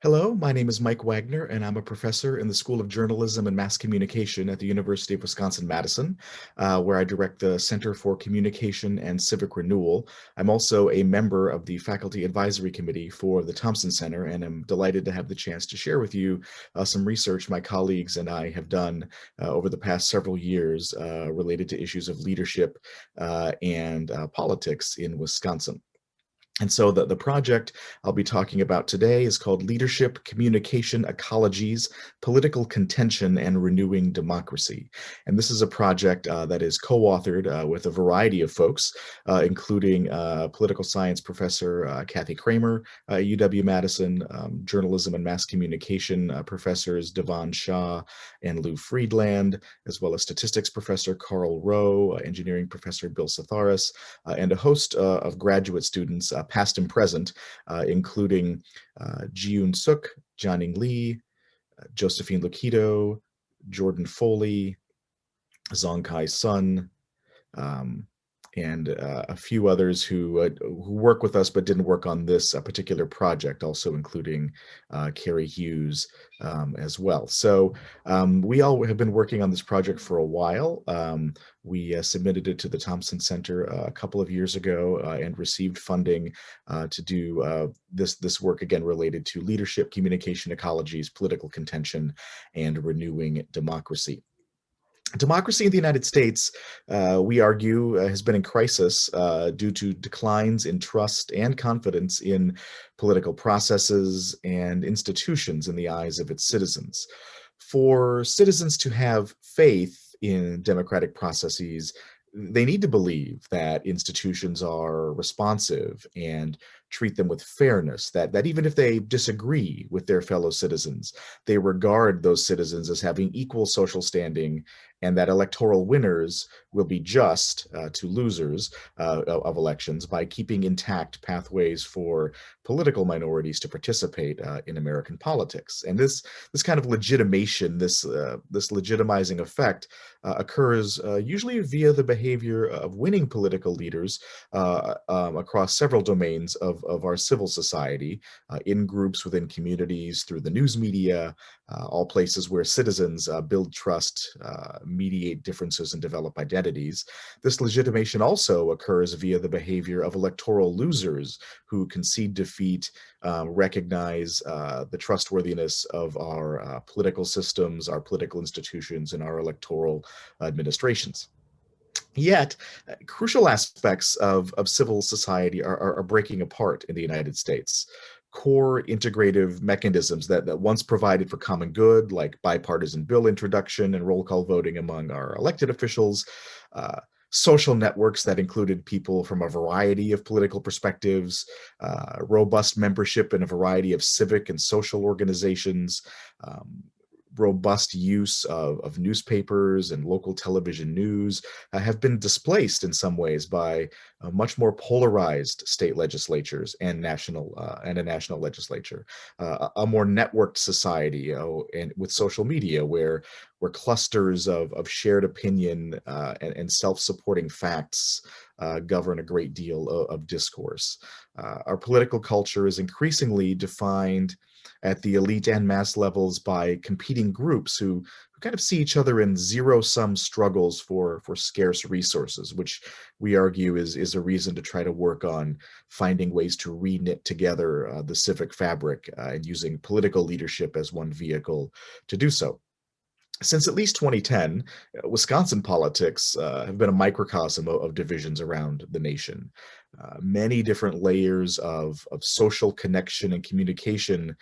Hello, my name is Mike Wagner, and I'm a professor in the School of Journalism and Mass Communication at the University of Wisconsin-Madison, where I direct the Center for Communication and Civic Renewal. I'm also a member of the Faculty Advisory Committee for the Thompson Center, and I'm delighted to have the chance to share with you some research my colleagues and I have done over the past several years related to issues of leadership and politics in Wisconsin. And so the project I'll be talking about today is called Leadership, Communication, Ecologies, Political Contention, and Renewing Democracy. And this is a project that is co-authored with a variety of folks, including political science professor Kathy Cramer at UW-Madison, journalism and mass communication professors Dhavan, Shah, and Lou Friedland, as well as statistics professor Karl, Rohe, engineering professor Bill Sethares, and a host of graduate students, past and present, including Jiyoon Suk, Jianing Lee, Josephine Luquido, Jordan Foley, Zongkai Sun, um, and a few others who work with us but didn't work on this particular project, also including Carrie Hughes as well. So we all have been working on this project for a while. We submitted it to the Thompson Center a couple of years ago and received funding to do this work, again, related to leadership, communication, ecologies, political contention, and renewing democracy. Democracy in the United States, we argue, has been in crisis due to declines in trust and confidence in political processes and institutions in the eyes of its citizens. For citizens to have faith in democratic processes, they need to believe that institutions are responsive and treat them with fairness, that even if they disagree with their fellow citizens, they regard those citizens as having equal social standing, and that electoral winners will be just to losers of elections by keeping intact pathways for political minorities to participate in American politics. And this kind of legitimation, this legitimizing effect occurs usually via the behavior of winning political leaders across several domains of our civil society, in groups, within communities, through the news media, all places where citizens build trust, mediate differences, and develop identities. This legitimation also occurs via the behavior of electoral losers who concede defeat, recognize the trustworthiness of our political systems, our political institutions, and our electoral administrations. Yet, crucial aspects of civil society are breaking apart in the United States. Core integrative mechanisms that once provided for common good, like bipartisan bill introduction and roll call voting among our elected officials, social networks that included people from a variety of political perspectives, robust membership in a variety of civic and social organizations, robust use of newspapers and local television news have been displaced in some ways by much more polarized state legislatures and a national legislature, a more networked society, and with social media where clusters of shared opinion and self-supporting facts govern a great deal of discourse. Our political culture is increasingly defined at the elite and mass levels by competing groups who kind of see each other in zero-sum struggles for scarce resources, which we argue is a reason to try to work on finding ways to reknit together the civic fabric and using political leadership as one vehicle to do so. Since at least 2010, Wisconsin politics have been a microcosm of divisions around the nation. Many different layers of social connection and communication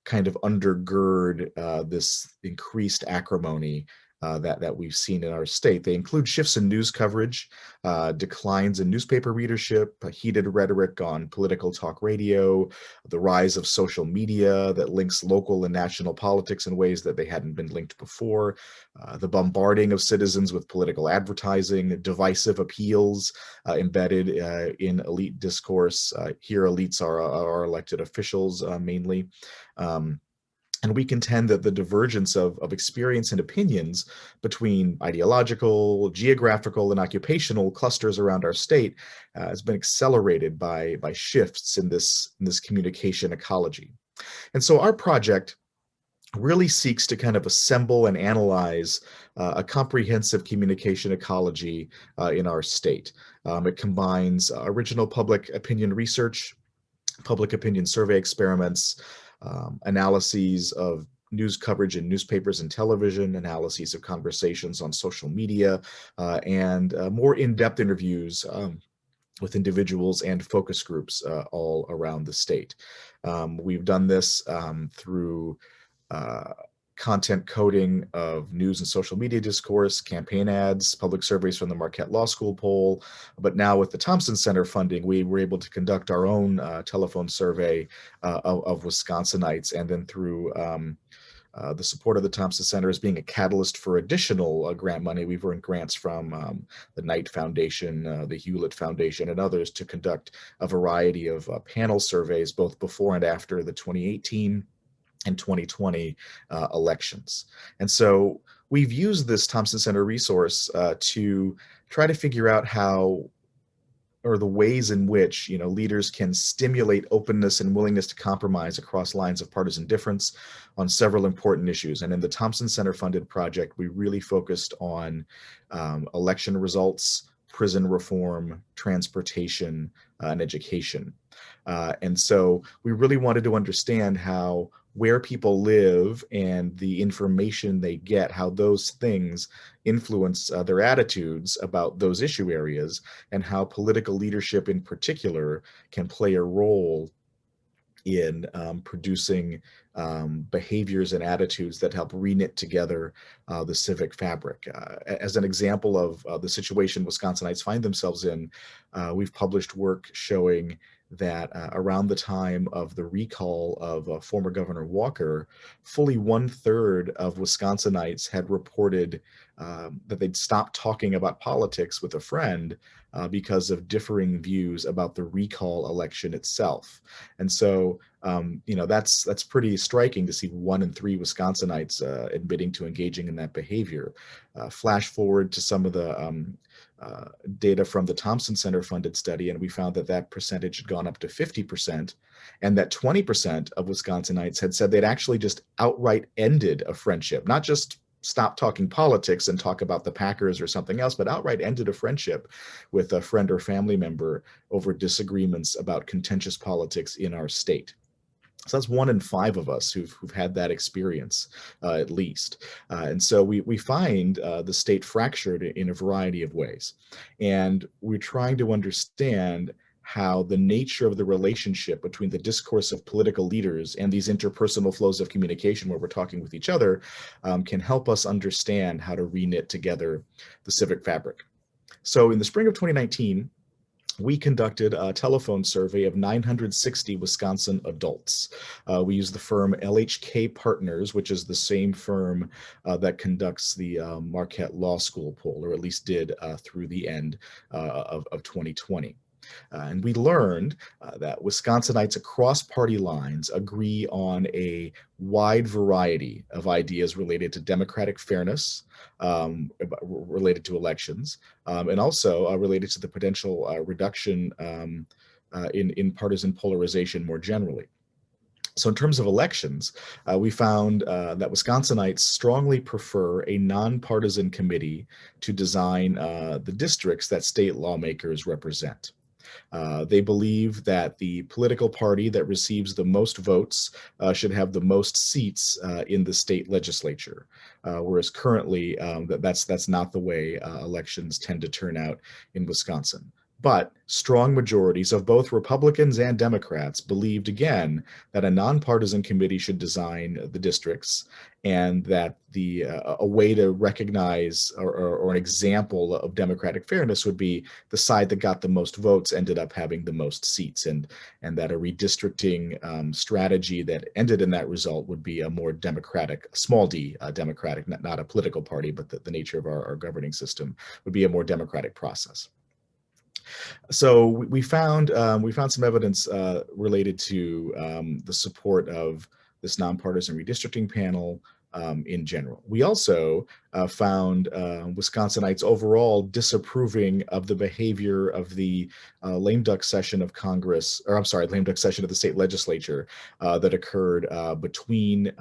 kind of undergird this increased acrimony that we've seen in our state. They include shifts in news coverage, declines in newspaper readership, heated rhetoric on political talk radio, the rise of social media that links local and national politics in ways that they hadn't been linked before, the bombarding of citizens with political advertising, divisive appeals embedded in elite discourse. Here, elites are our elected officials mainly. And we contend that the divergence of experience and opinions between ideological, geographical, and occupational clusters around our state has been accelerated by shifts in this communication ecology. And so our project really seeks to kind of assemble and analyze a comprehensive communication ecology in our state. It combines original public opinion research, public opinion survey experiments, analyses of news coverage in newspapers and television, analyses of conversations on social media, and more in-depth interviews with individuals and focus groups all around the state. We've done this through uh, content coding of news and social media discourse, campaign ads, public surveys from the Marquette Law School poll. But now with the Thompson Center funding, we were able to conduct our own telephone survey of Wisconsinites, and then through the support of the Thompson Center as being a catalyst for additional grant money. We've earned grants from the Knight Foundation, the Hewlett Foundation, and others to conduct a variety of panel surveys, both before and after the 2018 and 2020 elections. And so we've used this Thompson Center resource to try to figure out how, or the ways in which, leaders can stimulate openness and willingness to compromise across lines of partisan difference on several important issues. And in the Thompson Center funded project, we really focused on election results, prison reform, transportation, and education. And so we really wanted to understand how where people live and the information they get, how those things influence their attitudes about those issue areas, and how political leadership in particular can play a role in producing behaviors and attitudes that help reknit together the civic fabric. As an example of the situation Wisconsinites find themselves in, we've published work showing that around the time of the recall of former Governor Walker, fully 1/3 of Wisconsinites had reported that they'd stopped talking about politics with a friend because of differing views about the recall election itself. And so, that's pretty striking to see 1 in 3 Wisconsinites admitting to engaging in that behavior. Flash forward to some of the data from the Thompson Center funded study, and we found that that percentage had gone up to 50%, and that 20% of Wisconsinites had said they'd actually just outright ended a friendship, not just stop talking politics and talk about the Packers or something else, but outright ended a friendship with a friend or family member over disagreements about contentious politics in our state. So that's 1 in 5 of us who've had that experience, at least. And so we find the state fractured in a variety of ways. And we're trying to understand how the nature of the relationship between the discourse of political leaders and these interpersonal flows of communication where we're talking with each other can help us understand how to reknit together the civic fabric. So in the spring of 2019, we conducted a telephone survey of 960 Wisconsin adults. We used the firm LHK Partners, which is the same firm that conducts the Marquette Law School poll, or at least did through the end of 2020. And we learned that Wisconsinites across party lines agree on a wide variety of ideas related to democratic fairness, related to elections, and also related to the potential reduction in partisan polarization more generally. So in terms of elections, we found that Wisconsinites strongly prefer a nonpartisan committee to design the districts that state lawmakers represent. They believe that the political party that receives the most votes should have the most seats in the state legislature, whereas currently that's not the way elections tend to turn out in Wisconsin. But strong majorities of both Republicans and Democrats believed again that a nonpartisan committee should design the districts, and that a way to recognize or an example of democratic fairness would be the side that got the most votes ended up having the most seats, and that a redistricting strategy that ended in that result would be a more democratic, small d democratic, not a political party, but the nature of our governing system would be a more democratic process. So we found some evidence related to the support of this nonpartisan redistricting panel in general. We also found Wisconsinites overall disapproving of the behavior of the lame duck session of Congress, or I'm sorry, lame duck session of the state legislature that occurred between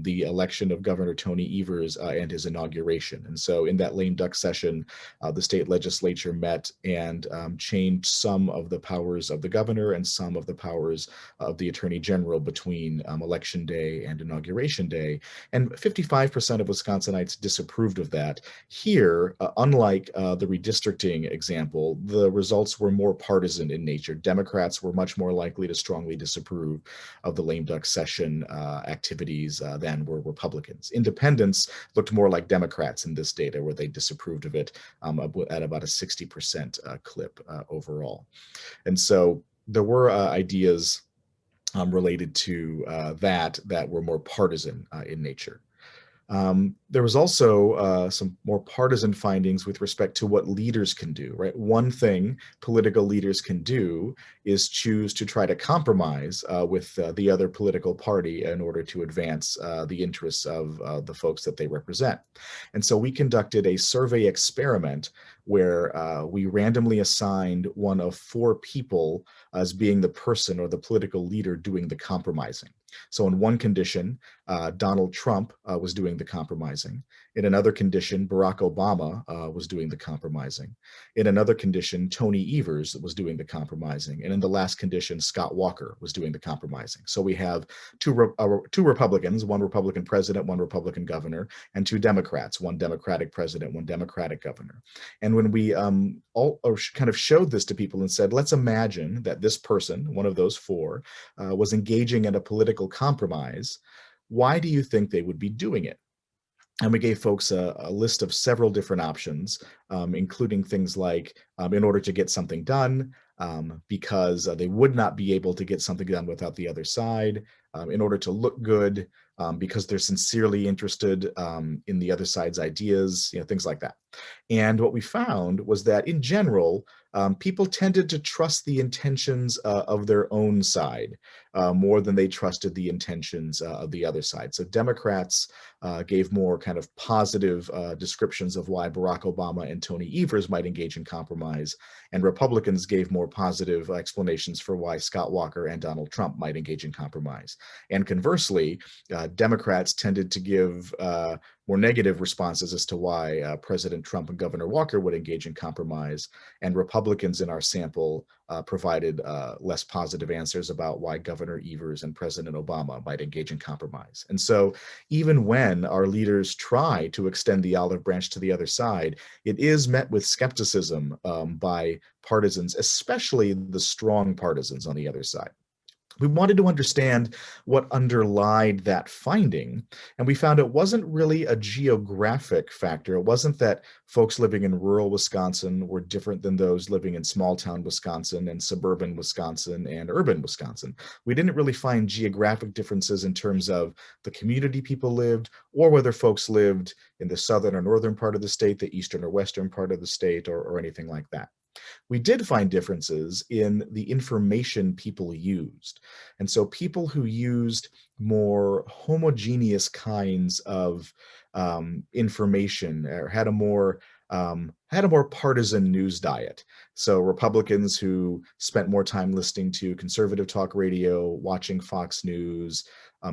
the election of Governor Tony Evers and his inauguration. And so in that lame duck session, the state legislature met and changed some of the powers of the governor and some of the powers of the attorney general between election day and inauguration day. And 55% of Wisconsinites disapproved of that. Here, unlike the redistricting example, the results were more partisan in nature. Democrats were much more likely to strongly disapprove of the lame duck session activities than were Republicans. Independents looked more like Democrats in this data, where they disapproved of it at about a 60% clip overall. And so there were ideas related to that were more partisan in nature. There was also some more partisan findings with respect to what leaders can do, right? One thing political leaders can do is choose to try to compromise with the other political party in order to advance the interests of the folks that they represent. And so we conducted a survey experiment where we randomly assigned one of 4 people as being the person or the political leader doing the compromising. So in one condition, Donald Trump was doing the compromising. In another condition, Barack Obama was doing the compromising. In another condition, Tony Evers was doing the compromising. And in the last condition, Scott Walker was doing the compromising. So we have two Republicans, one Republican president, one Republican governor, and 2 Democrats, one Democratic president, one Democratic governor. And when we all kind of showed this to people and said, let's imagine that this person, one of those 4, was engaging in a political compromise, why do you think they would be doing it? And we gave folks a list of several different options, including things like in order to get something done, because they would not be able to get something done without the other side, in order to look good, because they're sincerely interested in the other side's ideas, things like that. And what we found was that in general, people tended to trust the intentions of their own side more than they trusted the intentions of the other side. So Democrats gave more kind of positive descriptions of why Barack Obama and Tony Evers might engage in compromise, and Republicans gave more positive explanations for why Scott Walker and Donald Trump might engage in compromise. And conversely, Democrats tended to give more negative responses as to why President Trump and Governor Walker would engage in compromise, and Republicans in our sample provided less positive answers about why Governor Evers and President Obama might engage in compromise. And so even when our leaders try to extend the olive branch to the other side, it is met with skepticism by partisans, especially the strong partisans on the other side. We wanted to understand what underlied that finding, and we found it wasn't really a geographic factor. It wasn't that folks living in rural Wisconsin were different than those living in small town Wisconsin and suburban Wisconsin and urban Wisconsin. We didn't really find geographic differences in terms of the community people lived, or whether folks lived in the southern or northern part of the state, the eastern or western part of the state, or anything like that. We did find differences in the information people used. And so people who used more homogeneous kinds of information or had a more partisan news diet. So Republicans who spent more time listening to conservative talk radio, watching Fox News,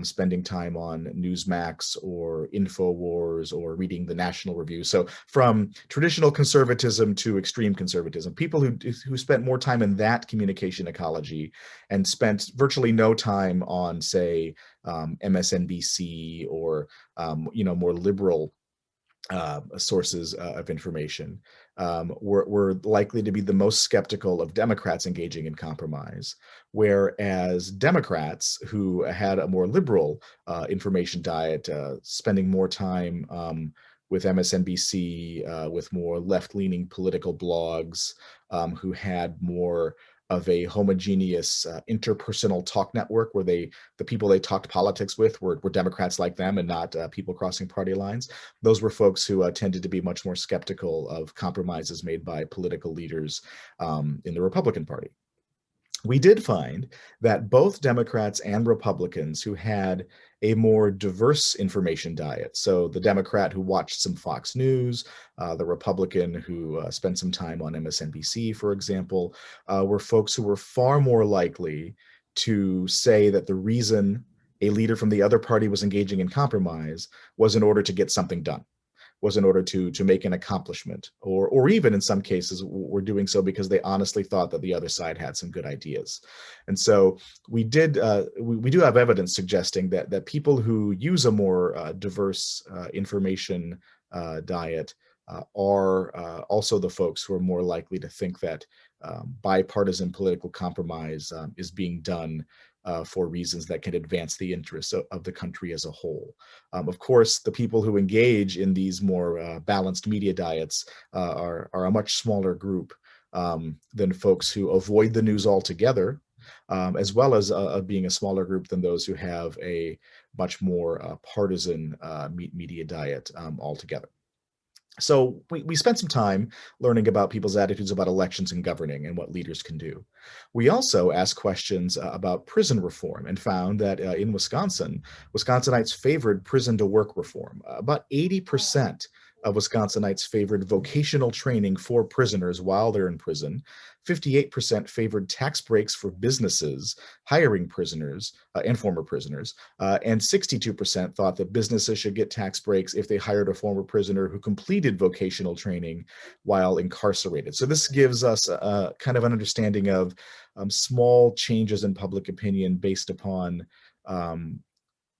spending time on Newsmax or InfoWars or reading the National Review. So from traditional conservatism to extreme conservatism, people who spent more time in that communication ecology and spent virtually no time on, say, MSNBC or more liberal sources of information were likely to be the most skeptical of Democrats engaging in compromise, whereas Democrats who had a more liberal information diet, spending more time with MSNBC, with more left-leaning political blogs, who had more of a homogeneous interpersonal talk network where the people they talked politics with were Democrats like them and not people crossing party lines. Those were folks who tended to be much more skeptical of compromises made by political leaders in the Republican Party. We did find that both Democrats and Republicans who had a more diverse information diet, so the Democrat who watched some Fox News, the Republican who spent some time on MSNBC, for example, were folks who were far more likely to say that the reason a leader from the other party was engaging in compromise was in order to get something done, was in order to make an accomplishment, or even in some cases were doing so because they honestly thought that the other side had some good ideas. And so we do have evidence suggesting that people who use a more diverse information diet are also the folks who are more likely to think that bipartisan political compromise is being done for reasons that can advance the interests of the country as a whole. Of course, the people who engage in these more balanced media diets are a much smaller group than folks who avoid the news altogether, as well as being a smaller group than those who have a much more partisan media diet altogether. So we spent some time learning about people's attitudes about elections and governing and what leaders can do. We also asked questions about prison reform and found that in Wisconsin, Wisconsinites favored prison to work reform. About 80% of Wisconsinites favored vocational training for prisoners while they're in prison. 58% favored tax breaks for businesses hiring prisoners and former prisoners. And 62% thought that businesses should get tax breaks if they hired a former prisoner who completed vocational training while incarcerated. So this gives us a kind of an understanding of small changes in public opinion based upon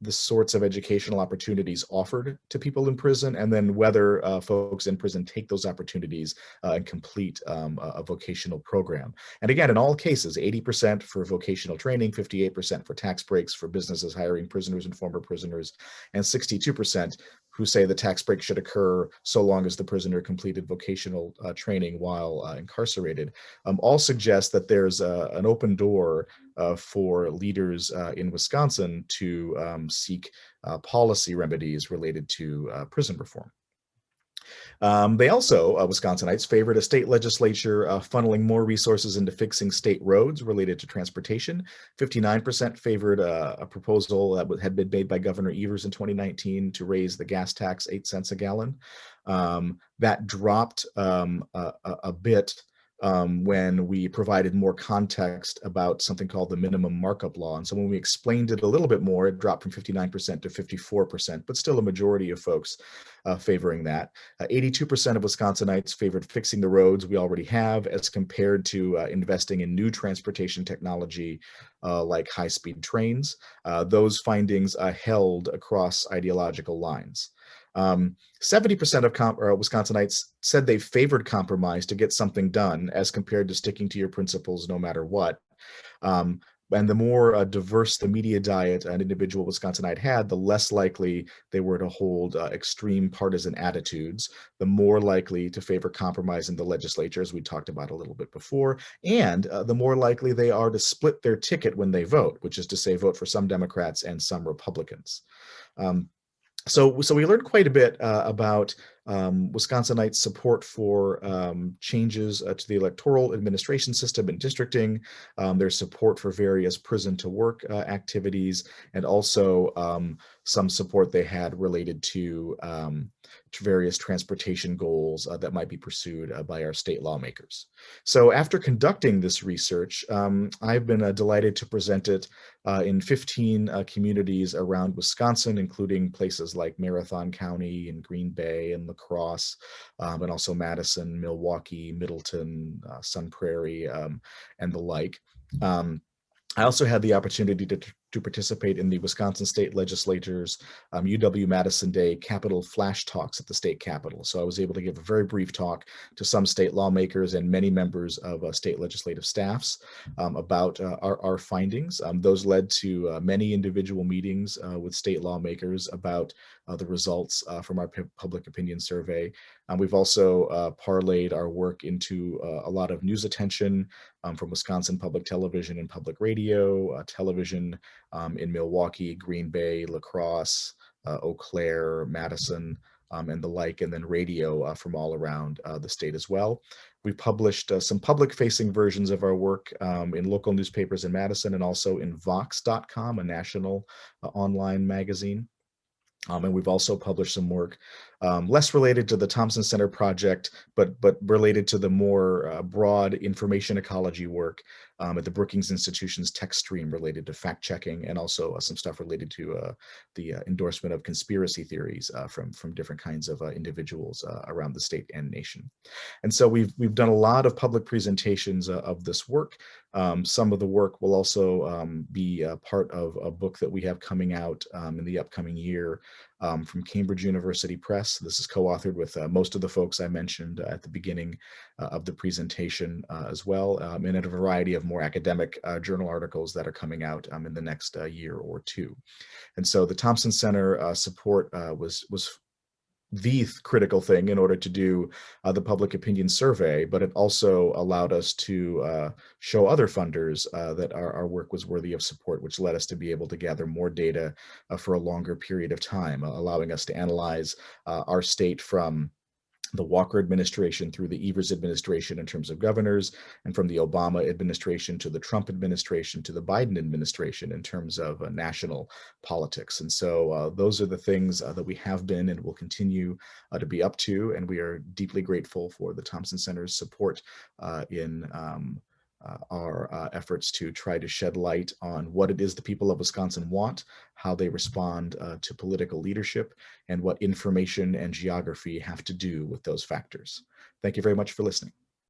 the sorts of educational opportunities offered to people in prison, and then whether folks in prison take those opportunities and complete a vocational program. And again, in all cases, 80% for vocational training, 58% for tax breaks for businesses hiring prisoners and former prisoners, and 62% who say the tax break should occur so long as the prisoner completed vocational training while incarcerated, all suggest that there's an open door for leaders in Wisconsin to seek policy remedies related to prison reform. They also, Wisconsinites, favored a state legislature funneling more resources into fixing state roads related to transportation. 59% favored a proposal that had been made by Governor Evers in 2019 to raise the gas tax 8 cents a gallon. That dropped a bit when we provided more context about something called the minimum markup law. And so when we explained it a little bit more, it dropped from 59% to 54%, but still a majority of folks favoring that. 82% of Wisconsinites favored fixing the roads we already have as compared to investing in new transportation technology like high-speed trains. Those findings held across ideological lines. 70% of Wisconsinites said they favored compromise to get something done as compared to sticking to your principles no matter what. And the more diverse the media diet an individual Wisconsinite had, the less likely they were to hold extreme partisan attitudes, the more likely to favor compromise in the legislature, as we talked about a little bit before, and the more likely they are to split their ticket when they vote, which is to say vote for some Democrats and some Republicans. So we learned quite a bit about Wisconsinites' support for changes to the electoral administration system and districting, their support for various prison to work activities, and also some support they had related to various transportation goals that might be pursued by our state lawmakers. So after conducting this research, I've been delighted to present it in 15 communities around Wisconsin, including places like Marathon County and Green Bay and La Crosse, and also Madison, Milwaukee, Middleton, Sun Prairie, and the like. I also had the opportunity to participate in the Wisconsin State Legislature's UW-Madison Day Capitol Flash Talks at the state capitol. So I was able to give a very brief talk to some state lawmakers and many members of state legislative staffs about our findings. Those led to many individual meetings with state lawmakers about the results from our public opinion survey. We've also parlayed our work into a lot of news attention from Wisconsin Public Television and Public Radio, television in Milwaukee, Green Bay, La Crosse, Eau Claire, Madison, and the like, and then radio from all around the state as well. We published some public-facing versions of our work in local newspapers in Madison and also in Vox.com, a national online magazine. And we've also published some work less related to the Thompson Center project, but related to the more broad information ecology work at the Brookings Institution's tech stream related to fact checking, and also some stuff related to the endorsement of conspiracy theories from different kinds of individuals around the state and nation. And so we've done a lot of public presentations of this work. Some of the work will also be part of a book that we have coming out in the upcoming year from Cambridge University Press. This is co-authored with most of the folks I mentioned at the beginning of the presentation as well, and in a variety of more academic journal articles that are coming out in the next year or two. And so the Thompson Center support was the critical thing in order to do the public opinion survey, but it also allowed us to show other funders that our work was worthy of support, which led us to be able to gather more data for a longer period of time, allowing us to analyze our state from the Walker administration through the Evers administration in terms of governors, and from the Obama administration to the Trump administration to the Biden administration in terms of national politics. And so those are the things that we have been and will continue to be up to, and we are deeply grateful for the Thompson Center's support in our efforts to try to shed light on what it is the people of Wisconsin want, how they respond to political leadership, and what information and geography have to do with those factors. Thank you very much for listening.